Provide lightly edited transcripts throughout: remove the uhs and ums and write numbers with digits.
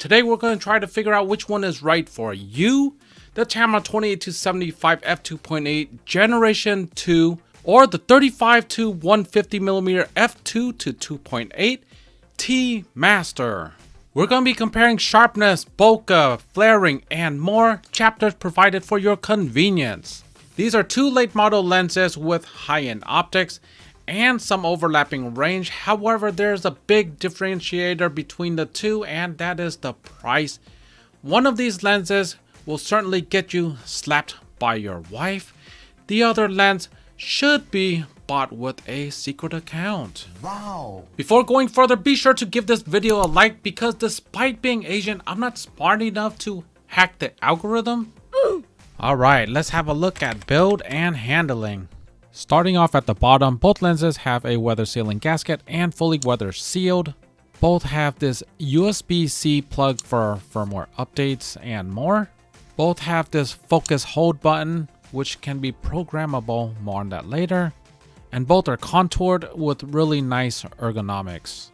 Today we're going to try to figure out which one is right for you, the Tamron 28-75 f2.8 Generation 2 or the 35-150mm f2-2.8 T Master. We're going to be comparing sharpness, bokeh, flaring, and more chapters provided for your convenience. These are two late model lenses with high-end optics and some overlapping range. However, there's a big differentiator between the two, and that is the price. One of these lenses will certainly get you slapped by your wife. The other lens should be bought with a secret account. Wow. Before going further, be sure to give this video a like, because despite being Asian, I'm not smart enough to hack the algorithm. Alright, let's have a look at build and handling. Starting off at the bottom, both lenses have a weather sealing gasket and fully weather sealed. Both have this USB-C plug for firmware updates and more. Both have this focus hold button, which can be programmable, more on that later. And both are contoured with really nice ergonomics.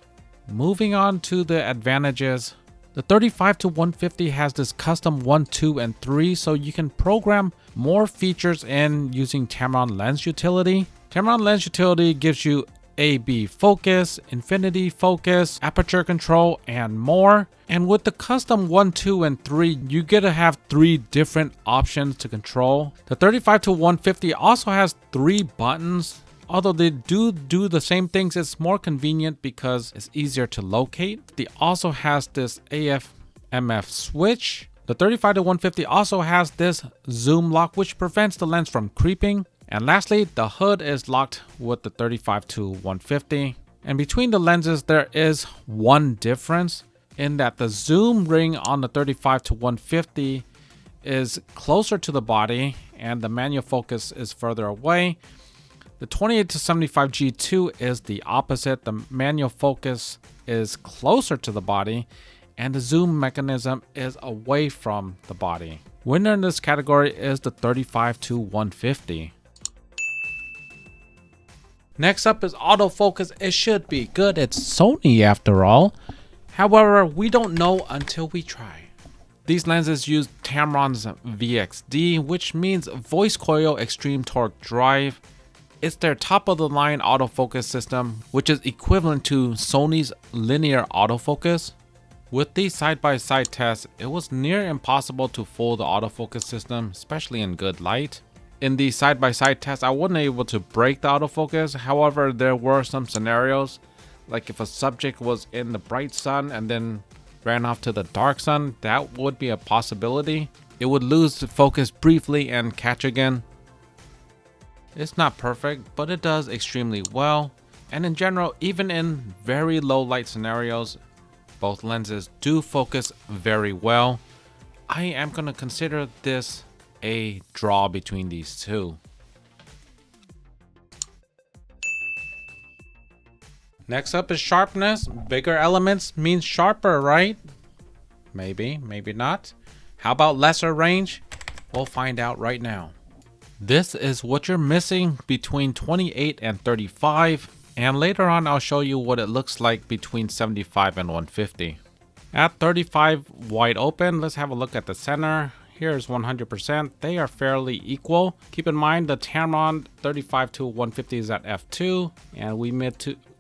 Moving on to the advantages. The 35-150 has this custom 1, 2, and 3, so you can program more features in using Tamron Lens Utility. Tamron Lens Utility gives you A/B focus, infinity focus, aperture control, and more. And with the custom 1, 2, and 3, you get to have 3 different options to control. The 35-150 also has 3 buttons. Although they do the same things, it's more convenient because it's easier to locate. It also has this AF/MF switch. The 35-150 also has this zoom lock, which prevents the lens from creeping. And lastly, the hood is locked with the 35-150. And between the lenses, there is one difference in that the zoom ring on the 35-150 is closer to the body and the manual focus is further away. The 28-75 G2 is the opposite. The manual focus is closer to the body and the zoom mechanism is away from the body. Winner in this category is the 35-150. Next up is autofocus. It should be good. It's Sony after all. However, we don't know until we try. These lenses use Tamron's VXD, which means voice coil extreme torque drive. It's their top of the line autofocus system, which is equivalent to Sony's linear autofocus. With these side-by-side tests, it was near impossible to fool the autofocus system, especially in good light. In the side-by-side test, I wasn't able to break the autofocus. However, there were some scenarios, like if a subject was in the bright sun and then ran off to the dark sun, that would be a possibility. It would lose the focus briefly and catch again. It's not perfect, but it does extremely well. And in general, even in very low light scenarios, both lenses do focus very well. I am going to consider this a draw between these two. Next up is sharpness. Bigger elements means sharper, right? Maybe, maybe not. How about lesser range? We'll find out right now. This is what you're missing between 28 and 35, and later on I'll show you what it looks like between 75 and 150. At 35 wide open, let's have a look at the center. Here's 100%. They are fairly equal. Keep in mind the Tamron 35-150 is at f2, and we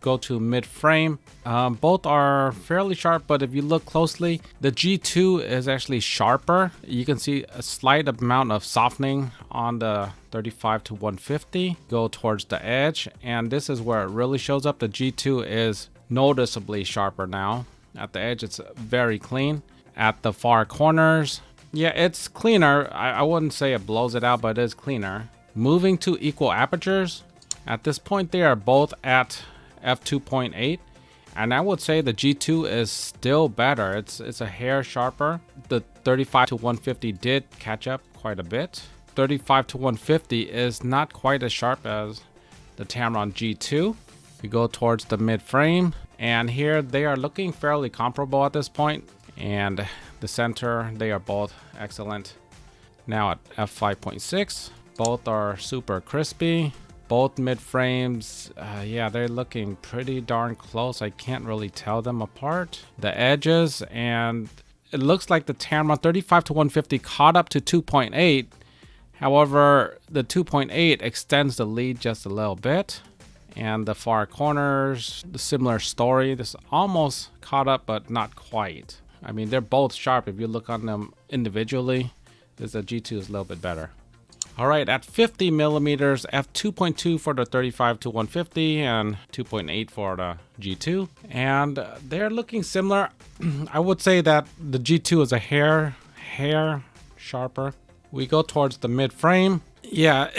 go to mid frame. Both are fairly sharp, but if you look closely, the G2 is actually sharper. You can see a slight amount of softening on the 35-150 go towards the edge, and this is where it really shows up. The G2 is noticeably sharper now. At the edge, it's very clean. At the far corners, yeah, it's cleaner. I wouldn't say it blows it out, but it is cleaner. Moving to equal apertures, at this point they are both at f2.8, and I would say the G2 is still better. It's a hair sharper. The 35-150 did catch up quite a bit. 35-150 is not quite as sharp as the Tamron G2. We go towards the mid frame, and here they are looking fairly comparable at this point. And the center, they are both excellent. Now at f5.6, both are super crispy. Both mid frames, yeah, they're looking pretty darn close. I can't really tell them apart. The edges and it looks like the Tamron 35-150 caught up to 2.8. However, the 2.8 extends the lead just a little bit. And the far corners, the similar story. This almost caught up, but not quite. I mean, they're both sharp. If you look on them individually, this G2 is a little bit better. All right, at 50 millimeters, f2.2 for the 35-150 and 2.8 for the G2. And they're looking similar. I would say that the G2 is a hair sharper. We go towards the mid frame. Yeah,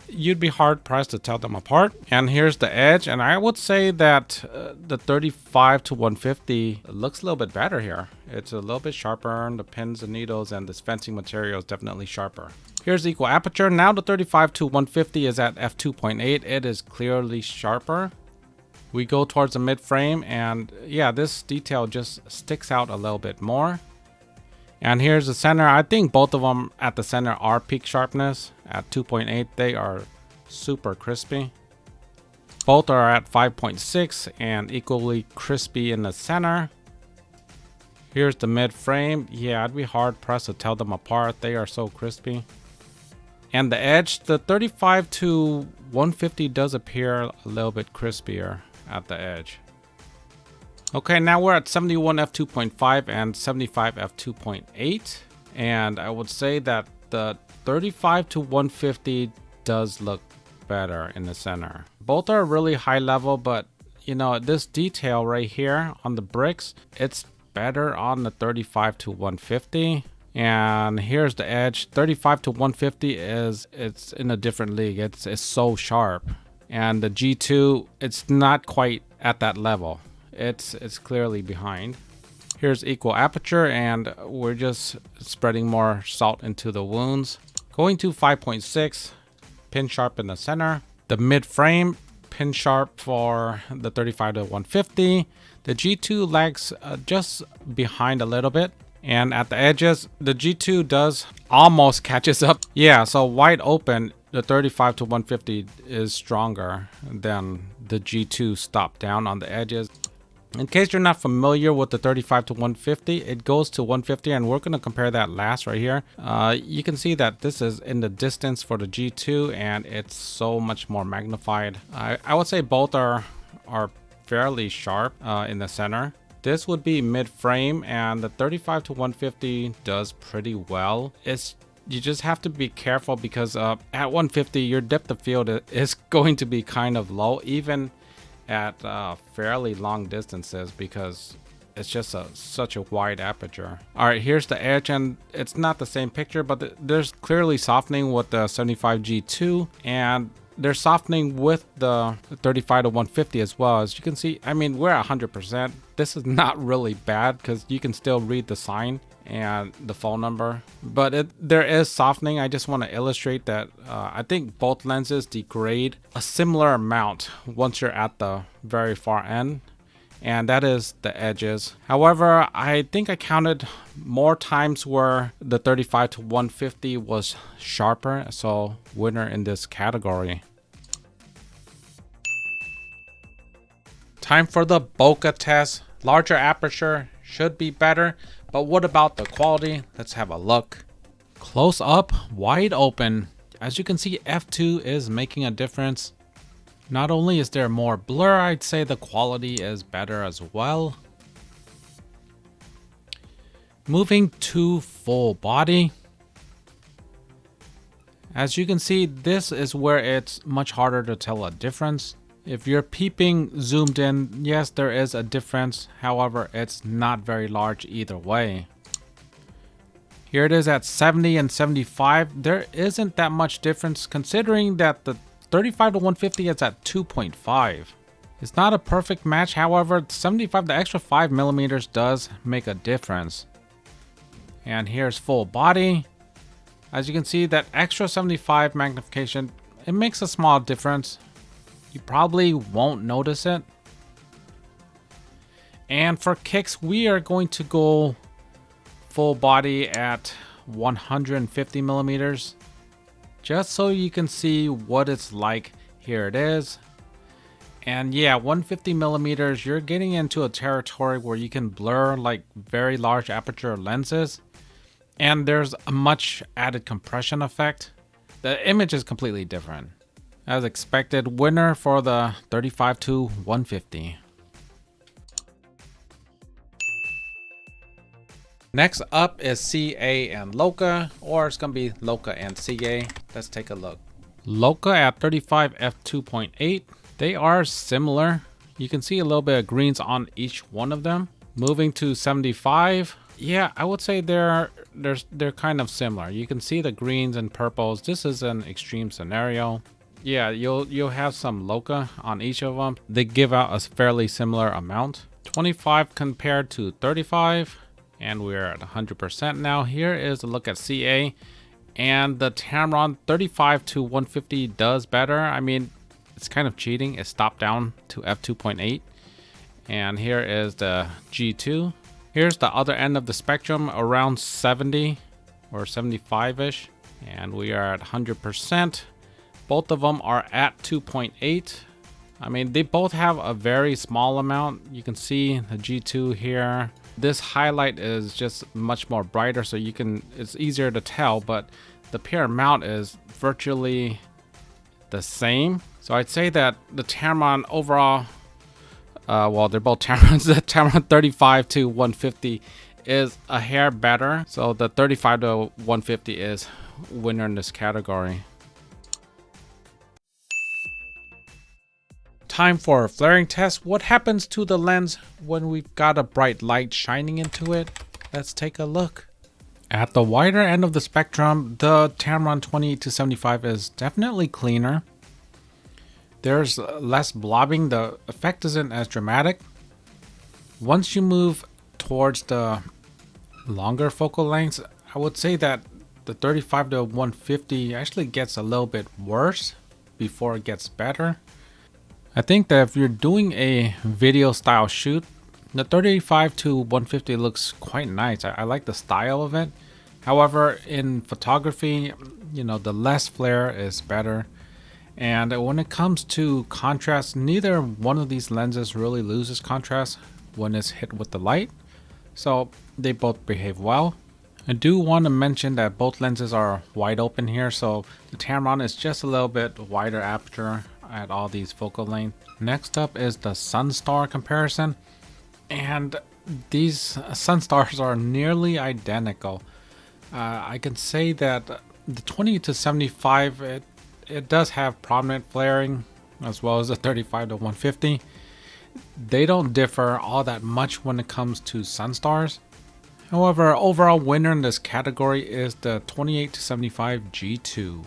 you'd be hard pressed to tell them apart. And here's the edge. And I would say that the 35-150 looks a little bit better here. It's a little bit sharper. The pins and needles and this fencing material is definitely sharper. Here's equal aperture. Now the 35-150 is at f2.8. It is clearly sharper. We go towards the mid frame, and yeah, this detail just sticks out a little bit more. And here's the center. I think both of them at the center are peak sharpness. At 2.8, they are super crispy. Both are at 5.6 and equally crispy in the center. Here's the mid frame. Yeah, I'd be hard pressed to tell them apart. They are so crispy. And the edge, the 35-150 does appear a little bit crispier at the edge. Okay, now we're at 71 f2.5 and 75 f2.8. And I would say that the 35-150 does look better in the center. Both are really high level, but you know, this detail right here on the bricks, it's better on the 35-150. And here's the edge. 35-150 it's in a different league. It's so sharp. And the G2, it's not quite at that level. It's clearly behind. Here's equal aperture, and we're just spreading more salt into the wounds. Going to 5.6, pin sharp in the center. The mid frame, pin sharp for the 35-150. The G2 lags just behind a little bit. And at the edges, the G2 does almost catches up. Yeah, so wide open, the 35-150 is stronger than the G2 stop down on the edges. In case you're not familiar with the 35-150, it goes to 150, and we're going to compare that last right here. You can see that this is in the distance for the G2, and it's so much more magnified. I would say both are fairly sharp in the center. This would be mid-frame, and the 35-150 does pretty well. You just have to be careful because at 150, your depth of field is going to be kind of low, even at fairly long distances, because it's just such a wide aperture. All right, here's the edge, and it's not the same picture, but there's clearly softening with the 75 G2, and there's softening with the 35-150 as well. As you can see, I mean, we're at 100%. This is not really bad because you can still read the sign and the phone number, but there is softening. I just want to illustrate that I think both lenses degrade a similar amount once you're at the very far end, and that is the edges. However, I think I counted more times where the 35-150 was sharper, so winner in this category. Time for the bokeh test. Larger aperture should be better, but what about the quality? Let's have a look. Close up, wide open. As you can see, f2 is making a difference. Not only is there more blur, I'd say the quality is better as well. Moving to full body. As you can see, this is where it's much harder to tell a difference. If you're peeping zoomed in, yes, there is a difference. However, it's not very large either way. Here it is at 70 and 75. There isn't that much difference considering that the 35-150 is at 2.5. It's not a perfect match. However, 75, the extra 5 millimeters does make a difference. And here's full body. As you can see, that extra 75 magnification, it makes a small difference. You probably won't notice it. And for kicks, we are going to go full body at 150 millimeters. Just so you can see what it's like. Here it is. And yeah, 150 millimeters, you're getting into a territory where you can blur like very large aperture lenses. And there's a much added compression effect. The image is completely different. As expected, winner for the 35-150. Next up is CA and LoCA, or it's gonna be LoCA and CA. Let's take a look. LoCA at 35 f2.8. They are similar. You can see a little bit of greens on each one of them. Moving to 75. Yeah, I would say they're kind of similar. You can see the greens and purples. This is an extreme scenario. Yeah, you'll have some LoCA on each of them. They give out a fairly similar amount. 25 compared to 35, and we're at 100% now. Here is a look at CA, and the Tamron 35-150 does better. I mean, it's kind of cheating. It stopped down to f2.8, and here is the G2. Here's the other end of the spectrum, around 70 or 75-ish, and we are at 100%. Both of them are at 2.8. I mean, they both have a very small amount. You can see the G2 here. This highlight is just much more brighter, so it's easier to tell, but the pure amount is virtually the same. So I'd say that the Tamron overall, well, they're both Tamrons. The Tamron 35-150 is a hair better. So the 35-150 is winner in this category. Time for a flaring test. What happens to the lens when we've got a bright light shining into it? Let's take a look. At the wider end of the spectrum, the Tamron 28-75 is definitely cleaner. There's less blobbing. The effect isn't as dramatic. Once you move towards the longer focal lengths, I would say that the 35-150 actually gets a little bit worse before it gets better. I think that if you're doing a video style shoot, the 35-150 looks quite nice. I like the style of it. However, in photography, the less flare is better. And when it comes to contrast, neither one of these lenses really loses contrast when it's hit with the light. So they both behave well. I do want to mention that both lenses are wide open here. So the Tamron is just a little bit wider aperture at all these focal lengths. Next up is the Sunstar comparison, and these Sunstars are nearly identical. I can say that the 20-75 it does have prominent flaring, as well as the 35-150. They don't differ all that much when it comes to Sunstars. However, overall winner in this category is the 28-75 G2.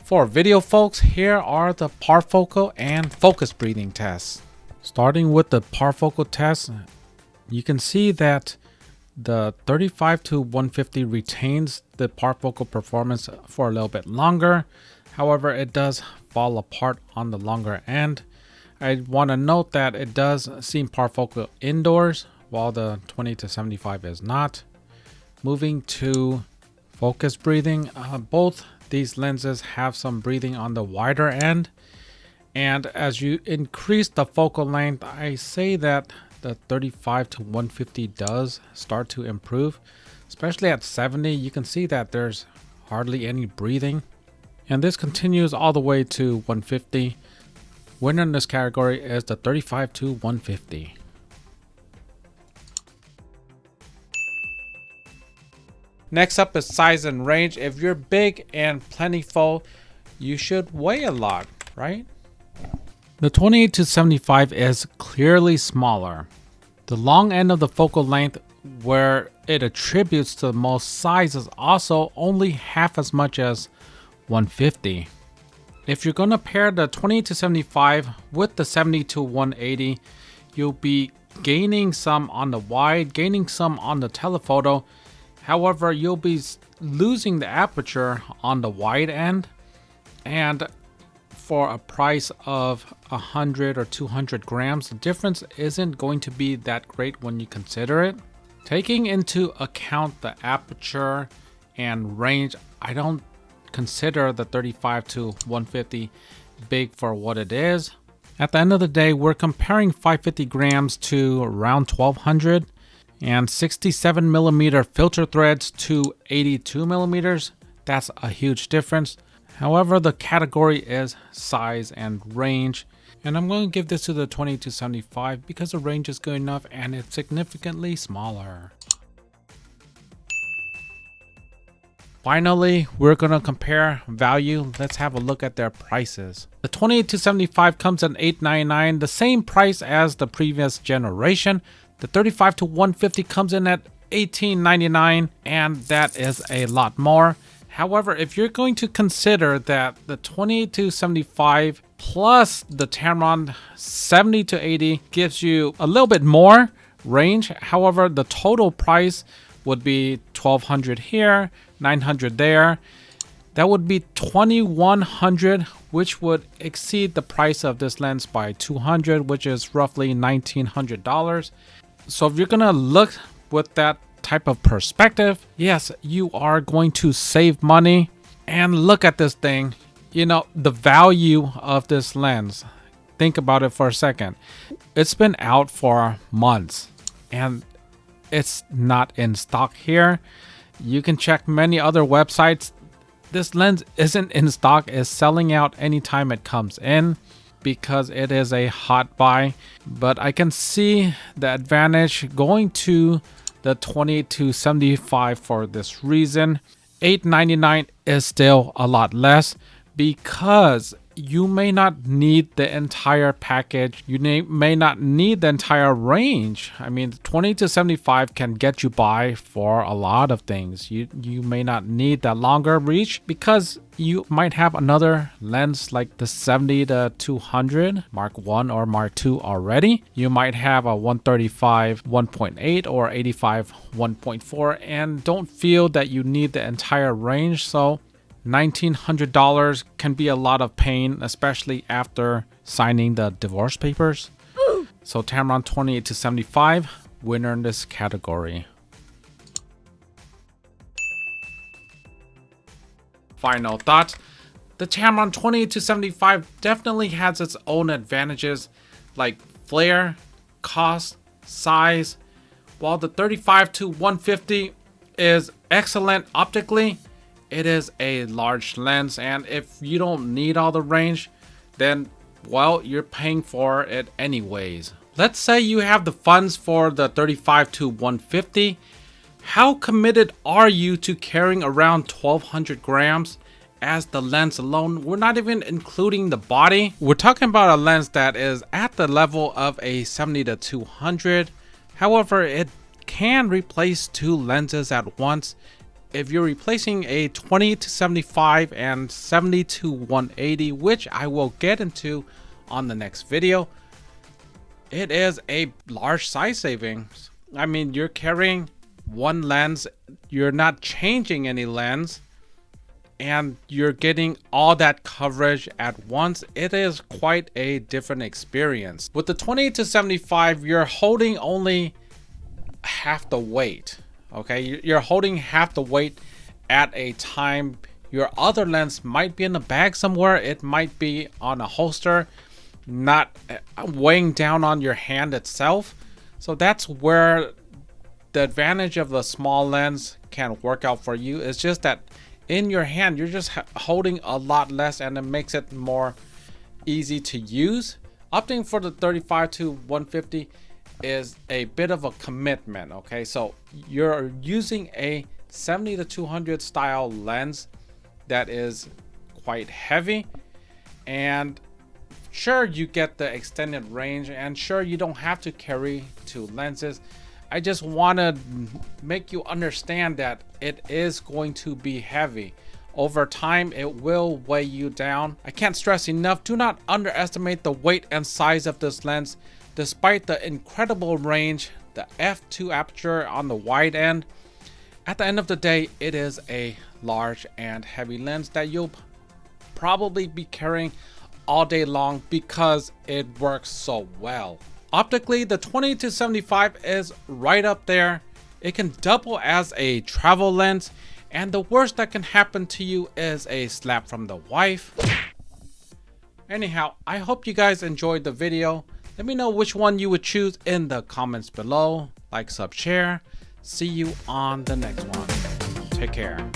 For video folks, here are the parfocal and focus breathing tests. Starting with the parfocal test, you can see that the 35-150 retains the parfocal performance for a little bit longer. However, it does fall apart on the longer end. I want to note that it does seem parfocal indoors, while the 20-75 is not. Moving to focus breathing, both these lenses have some breathing on the wider end, and as you increase the focal length, I say that the 35-150 does start to improve. Especially at 70, you can see that there's hardly any breathing, and this continues all the way to 150. Winner in this category is the 35-150. Next up is size and range. If you're big and plentiful, you should weigh a lot, right? The 28-75 is clearly smaller. The long end of the focal length, where it attributes to the most size, is also only half as much as 150. If you're going to pair the 28-75 with the 70-180, you'll be gaining some on the wide, gaining some on the telephoto. However, you'll be losing the aperture on the wide end, and for a price of 100 or 200 grams, the difference isn't going to be that great when you consider it. Taking into account the aperture and range, I don't consider the 35-150 big for what it is. At the end of the day, we're comparing 550 grams to around 1200 and 67 millimeter filter threads to 82 millimeters. That's a huge difference. However, the category is size and range, and I'm going to give this to the 20-75 because the range is good enough and it's significantly smaller. Finally, we're going to compare value. Let's have a look at their prices. The 28-75 comes at $899, the same price as the previous generation. The 35-150 comes in at $1899, and that is a lot more. However, if you're going to consider that the 28-75 plus the Tamron 70-80 gives you a little bit more range, however, the total price would be $1,200 here, $900 there. That would be $2,100, which would exceed the price of this lens by $200, which is roughly $1,900. So if you're gonna look with that type of perspective, yes, you are going to save money. And look at this thing, you know, the value of this lens. Think about it for a second. It's been out for months and it's not in stock here. You can check many other websites. This lens isn't in stock. It's selling out anytime it comes in because it is a hot buy. But I can see the advantage going to the 28-75 for this reason. $899 is still a lot less because you may not need the entire package. You may not need the entire range. I mean, 20-75 can get you by for a lot of things. You may not need that longer reach because you might have another lens like the 70-200 Mark 1 or Mark 2 already. You might have a 135 1.8 or 85 1.4 and don't feel that you need the entire range. So $1,900 can be a lot of pain, especially after signing the divorce papers. So Tamron 28-75, winner in this category. Final thoughts. The Tamron 28-75 definitely has its own advantages like flare, cost, size, while the 35-150 is excellent optically. It is a large lens, and if you don't need all the range, then well, you're paying for it anyways. Let's say you have the funds for the 35-150. How committed are you to carrying around 1200 grams as the lens alone? We're not even including the body. We're talking about a lens that is at the level of a 70-200. However, it can replace two lenses at once. If you're replacing a 20-75 and 70-180, which I will get into on the next video, it is a large size savings. I mean, you're carrying one lens, you're not changing any lens, and you're getting all that coverage at once. It is quite a different experience. With the 20-75, you're holding only half the weight. Okay, you're holding half the weight at a time. Your other lens might be in a bag somewhere. It might be on a holster, not weighing down on your hand itself. So that's where the advantage of the small lens can work out for you. It's just that in your hand, you're just holding a lot less, and it makes it more easy to use. Opting for the 35-150 is a bit of a commitment. Okay, so you're using a 70-200 style lens that is quite heavy, and sure, you get the extended range, and sure, you don't have to carry two lenses. I just want to make you understand that it is going to be heavy. Over time, it will weigh you down. I can't stress enough, do not underestimate the weight and size of this lens. Despite the incredible range, the f2 aperture on the wide end, at the end of the day, it is a large and heavy lens that you'll probably be carrying all day long because it works so well. Optically, the 20-75 is right up there. It can double as a travel lens, And the worst that can happen to you is a slap from the wife. Anyhow, I hope you guys enjoyed the video. Let me know which one you would choose in the comments below. Like, sub, share. See you on the next one. Take care.